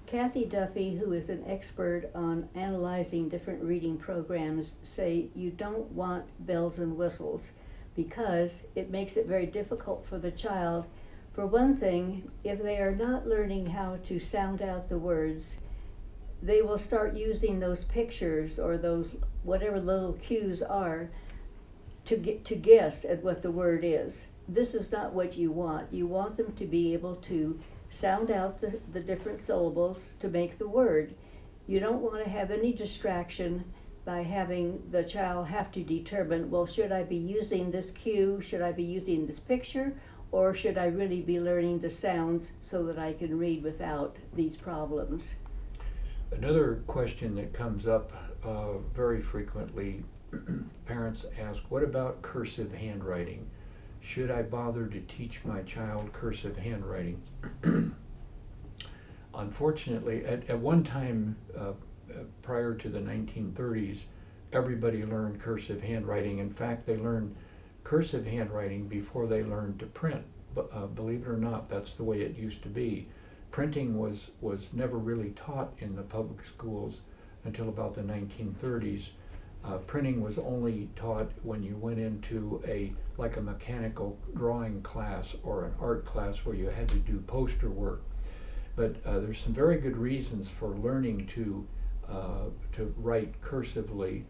Kathy Duffy, who is an expert on analyzing different reading programs, say you don't want bells and whistles because it makes it very difficult for the child. For one thing, if they are not learning how to sound out the words, they will start using those pictures or those whatever little cues are to guess at what the word is. This is not what you want. You want them to be able to sound out the different syllables to make the word. You don't want to have any distraction by having the child have to determine, well, should I be using this cue, should I be using this picture, or should I really be learning the sounds so that I can read without these problems? Another question that comes up very frequently, parents ask, what about cursive handwriting? Should I bother to teach my child cursive handwriting? Unfortunately, at one time prior to the 1930s, everybody learned cursive handwriting. In fact, they learned cursive handwriting before they learned to print. Believe it or not, that's the way it used to be. Printing was never really taught in the public schools until about the 1930s. Printing was only taught when you went into like a mechanical drawing class or an art class where you had to do poster work. But there's some very good reasons for learning to write cursively,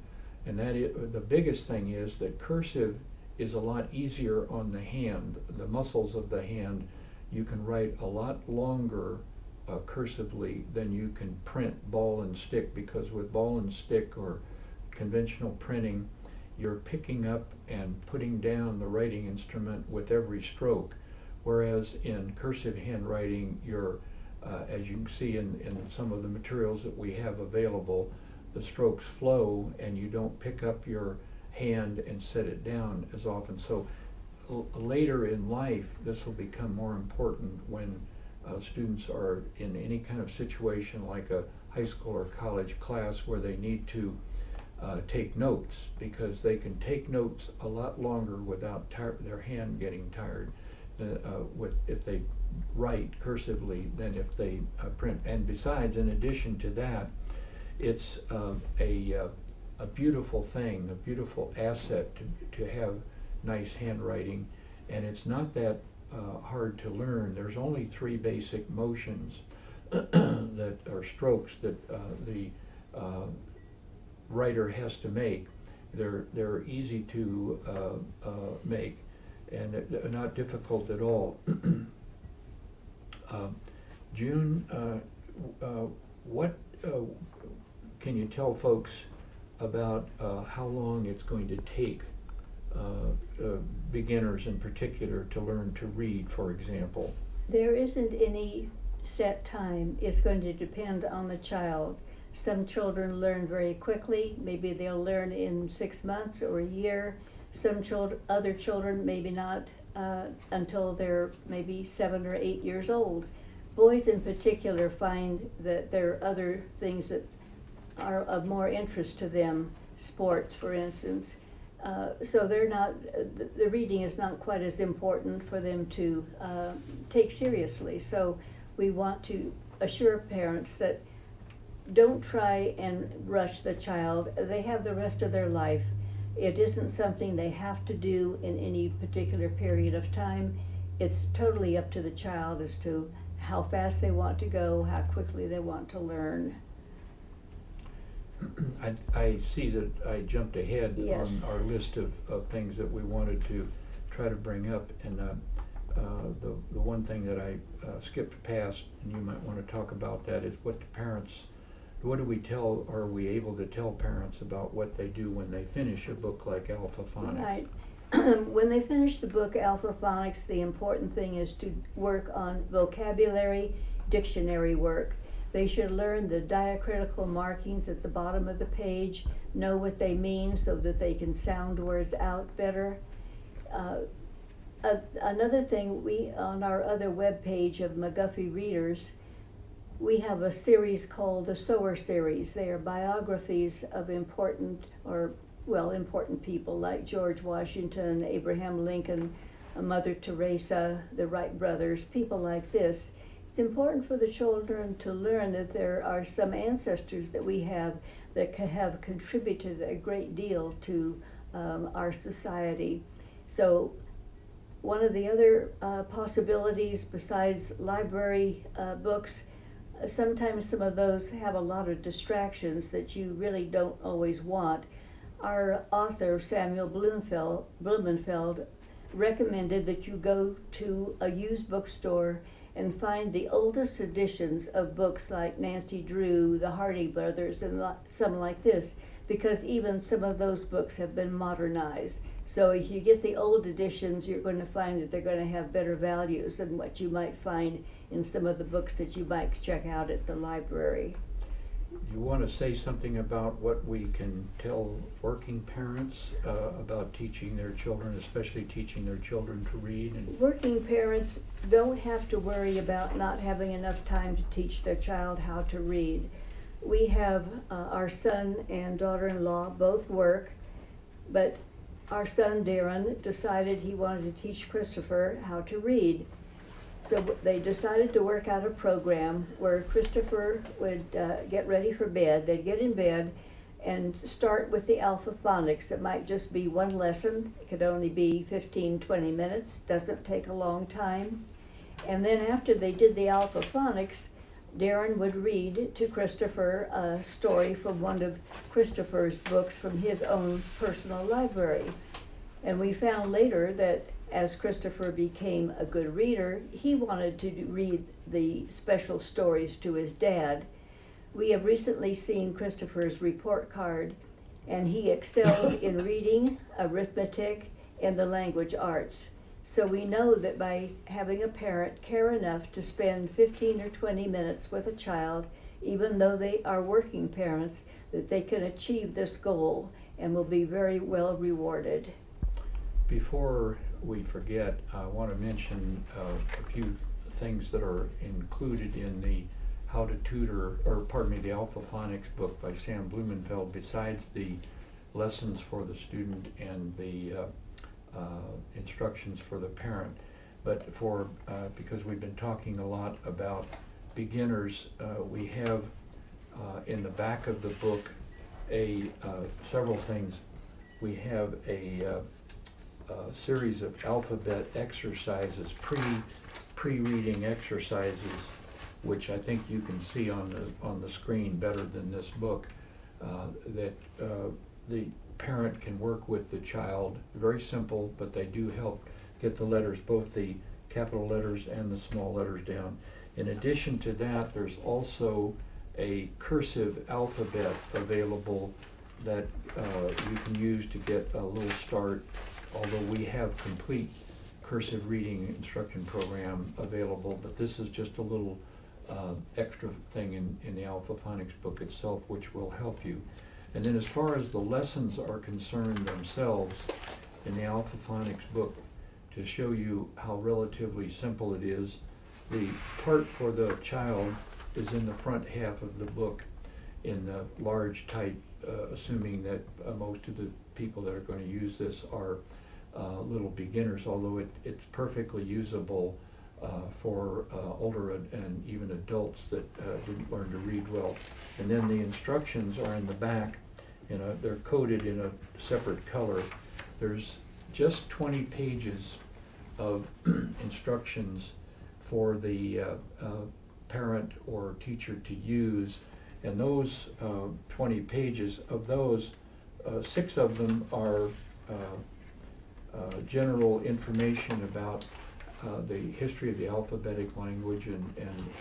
and the biggest thing is that cursive is a lot easier on the hand, the muscles of the hand. You can write a lot longer cursively than you can print ball and stick, because with ball and stick or conventional printing, you're picking up and putting down the writing instrument with every stroke, whereas in cursive handwriting, you're, as you can see in some of the materials that we have available, the strokes flow and you don't pick up your hand and set it down as often. So later in life, this will become more important when students are in any kind of situation like a high school or college class where they need to take notes, because they can take notes a lot longer without their hand getting tired if they write cursively than if they print. And besides, in addition to that, it's a beautiful thing, a beautiful asset to have nice handwriting, and it's not that hard to learn. There's only 3 basic motions that are strokes that the writer has to make. They're easy to make, and they're not difficult at all. June, what can you tell folks about how long it's going to take beginners in particular to learn to read, for example? There isn't any set time. It's going to depend on the child. Some children learn very quickly. Maybe they'll learn in 6 months or a year. Other children maybe not until they're maybe 7 or 8 years old. Boys in particular find that there are other things that are of more interest to them, sports for instance. So the reading is not quite as important for them to take seriously. So we want to assure parents that don't try and rush the child. They have the rest of their life. It isn't something they have to do in any particular period of time. It's totally up to the child as to how fast they want to go, how quickly they want to learn. I see that I jumped ahead. Yes. On our list of things that we wanted to try to bring up, and the one thing that I skipped past, and you might want to talk about that, is what do we tell, or are we able to tell parents about what they do when they finish a book like Alpha Phonics? Right. When they finish the book Alpha Phonics, the important thing is to work on vocabulary, dictionary work. They should learn the diacritical markings at the bottom of the page, know what they mean so that they can sound words out better. Another thing, on our other web page of McGuffey Readers, we have a series called the Sower Series. They are biographies of important people like George Washington, Abraham Lincoln, Mother Teresa, the Wright brothers, people like this. It's important for the children to learn that there are some ancestors that we have that have contributed a great deal to our society. So one of the other possibilities besides library books, sometimes some of those have a lot of distractions that you really don't always want. Our author, Samuel Blumenfeld, recommended that you go to a used bookstore and find the oldest editions of books like Nancy Drew, the Hardy Brothers, and some like this, because even some of those books have been modernized. So if you get the old editions, you're going to find that they're going to have better values than what you might find in some of the books that you might check out at the library. You want to say something about what we can tell working parents about teaching their children, especially teaching their children to read? And working parents don't have to worry about not having enough time to teach their child how to read. We have our son and daughter-in-law both work, but our son Darren decided he wanted to teach Christopher how to read. So they decided to work out a program where Christopher would get ready for bed. They'd get in bed and start with the alphaphonics. It might just be one lesson. It could only be 15-20 minutes. Doesn't take a long time. And then after they did the alphaphonics, Darren would read to Christopher a story from one of Christopher's books from his own personal library. And we found later that as Christopher became a good reader, he wanted to read the special stories to his dad. We have recently seen Christopher's report card, and he excels in reading, arithmetic, and the language arts. So we know that by having a parent care enough to spend 15 or 20 minutes with a child, even though they are working parents, that they can achieve this goal and will be very well rewarded. before we forget, I want to mention a few things that are included in the How to Tutor, or pardon me, the Alphaphonics book by Sam Blumenfeld, besides the lessons for the student and the instructions for the parent. But because we've been talking a lot about beginners, we have in the back of the book several things. We have a series of alphabet exercises, pre-reading exercises, which I think you can see on the screen better than this book, that the parent can work with the child. Very simple, but they do help get the letters, both the capital letters and the small letters down. In addition to that, there's also a cursive alphabet available that you can use to get a little start, although we have complete cursive reading instruction program available, but this is just a little extra thing in the Alphaphonics book itself, which will help you. And then as far as the lessons are concerned themselves, in the Alphaphonics book, to show you how relatively simple it is, the part for the child is in the front half of the book in the large type, assuming that most of the people that are going to use this are little beginners, although it's perfectly usable for older and even adults that didn't learn to read well. And then the instructions are in the back, they're coded in a separate color. There's just 20 pages of instructions for the parent or teacher to use, and those 20 pages, of those, 6 of them are general information about the history of the alphabetic language and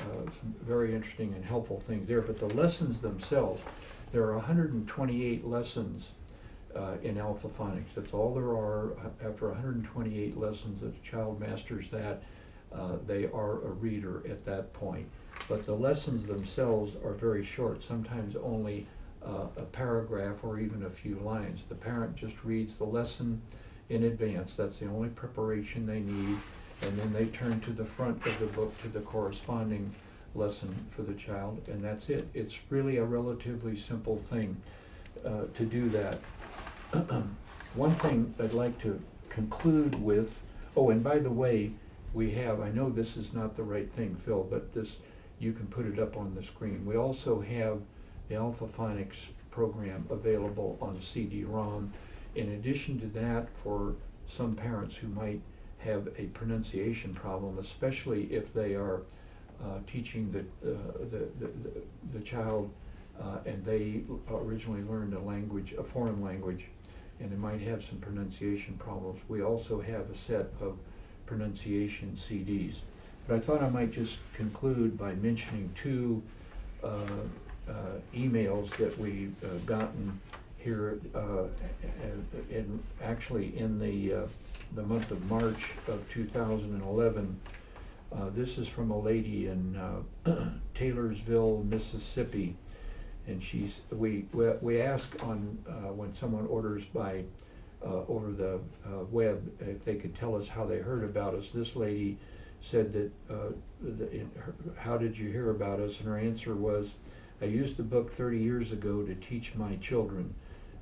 some very interesting and helpful things there. But the lessons themselves, there are 128 lessons in Alphaphonics. That's all there are. After 128 lessons, if a child masters that, they are a reader at that point. But the lessons themselves are very short, sometimes only a paragraph or even a few lines. The parent just reads the lesson in advance. That's the only preparation they need, and then they turn to the front of the book to the corresponding lesson for the child, and that's it. It's really a relatively simple thing to do that. One thing I'd like to conclude with, oh, and by the way, we have, I know this is not the right thing, Phil, but this, you can put it up on the screen. We also have the Alphaphonics program available on CD-ROM. In addition to that, for some parents who might have a pronunciation problem, especially if they are teaching the child and they originally learned a language, a foreign language, and they might have some pronunciation problems, we also have a set of pronunciation CDs. But I thought I might just conclude by mentioning two emails that we've gotten here, and actually in the month of March of 2011. This is from a lady in Taylorsville, Mississippi, and we ask on when someone orders by over the web if they could tell us how they heard about us. This lady said that how did you hear about us? And her answer was, I used the book 30 years ago to teach my children,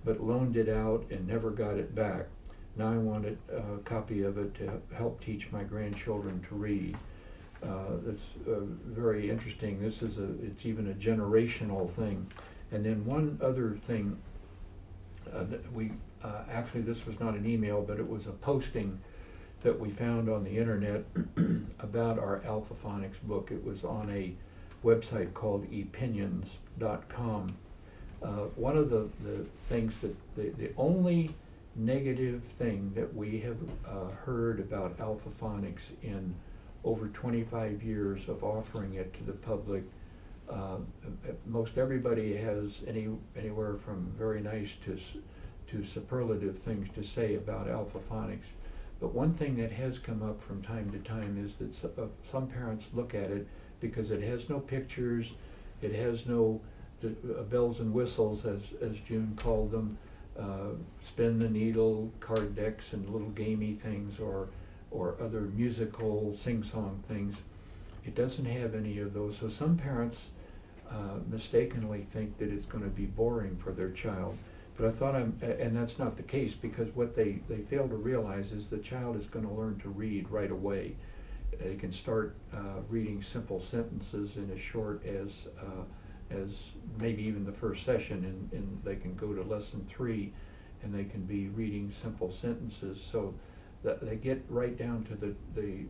but loaned it out and never got it back. Now I want a copy of it to help teach my grandchildren to read. That's very interesting. It's even a generational thing. And then one other thing that we actually, this was not an email, but it was a posting that we found on the internet about our Alphaphonics book. It was on a website called epinions.com. One of the things that the only negative thing that we have heard about Alphaphonics in over 25 years of offering it to the public, most everybody has anywhere from very nice to superlative things to say about Alphaphonics. But one thing that has come up from time to time is that some parents look at it because it has no pictures, it has no bells and whistles, as June called them, spin the needle, card decks, and little gamey things, or other musical sing-song things. It doesn't have any of those. So some parents mistakenly think that it's going to be boring for their child. But I thought and that's not the case, because what they fail to realize is the child is going to learn to read right away. They can start reading simple sentences in as short as maybe even the first session, and they can go to lesson 3 and they can be reading simple sentences. So that they get right down to the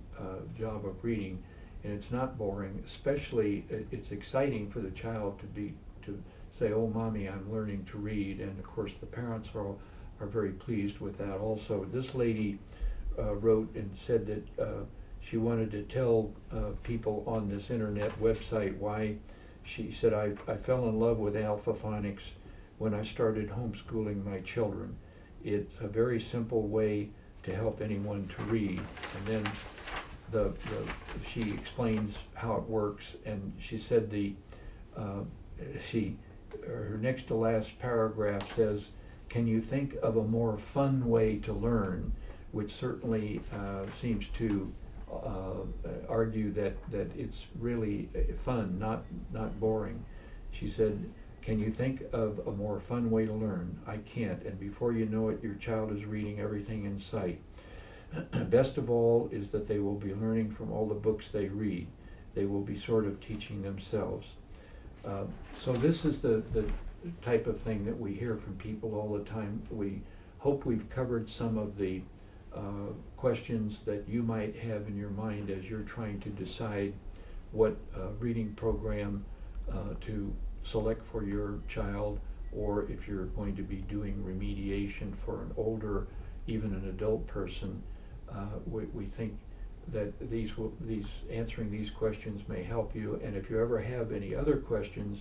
job of reading, and it's not boring. Especially it's exciting for the child to say, oh mommy, I'm learning to read, and of course the parents are very pleased with that also. This lady wrote and said that she wanted to tell people on this internet website why. She said, I fell in love with Alphaphonics when I started homeschooling my children. It's a very simple way to help anyone to read. And then she explains how it works, and she said her next to last paragraph says, can you think of a more fun way to learn? Which certainly seems to argue that it's really fun, not boring. She said, can you think of a more fun way to learn? I can't, and before you know it, your child is reading everything in sight. Best of all is that they will be learning from all the books they read. They will be sort of teaching themselves. So this is the type of thing that we hear from people all the time. We hope we've covered some of the questions that you might have in your mind as you're trying to decide what reading program to select for your child, or if you're going to be doing remediation for an older, even an adult person. We think that answering these questions may help you, and if you ever have any other questions,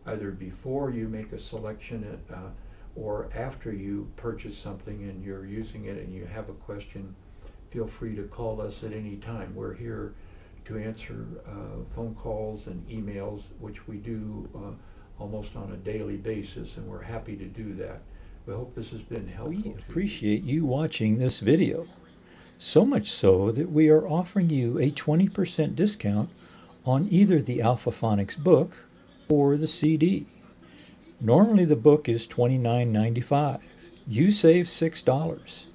either before you make a selection or after you purchase something and you're using it and you have a question, feel free to call us at any time. We're here to answer phone calls and emails, which we do almost on a daily basis, and we're happy to do that. We hope this has been helpful. We appreciate you watching this video, so much so that we are offering you a 20% discount on either the Alphaphonics book or the CD. Normally the book is $29.95. You save $6.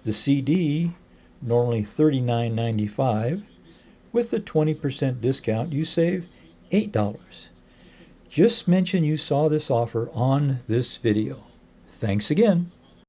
The CD normally $39.95. With the 20% discount, you save $8. Just mention you saw this offer on this video. Thanks again.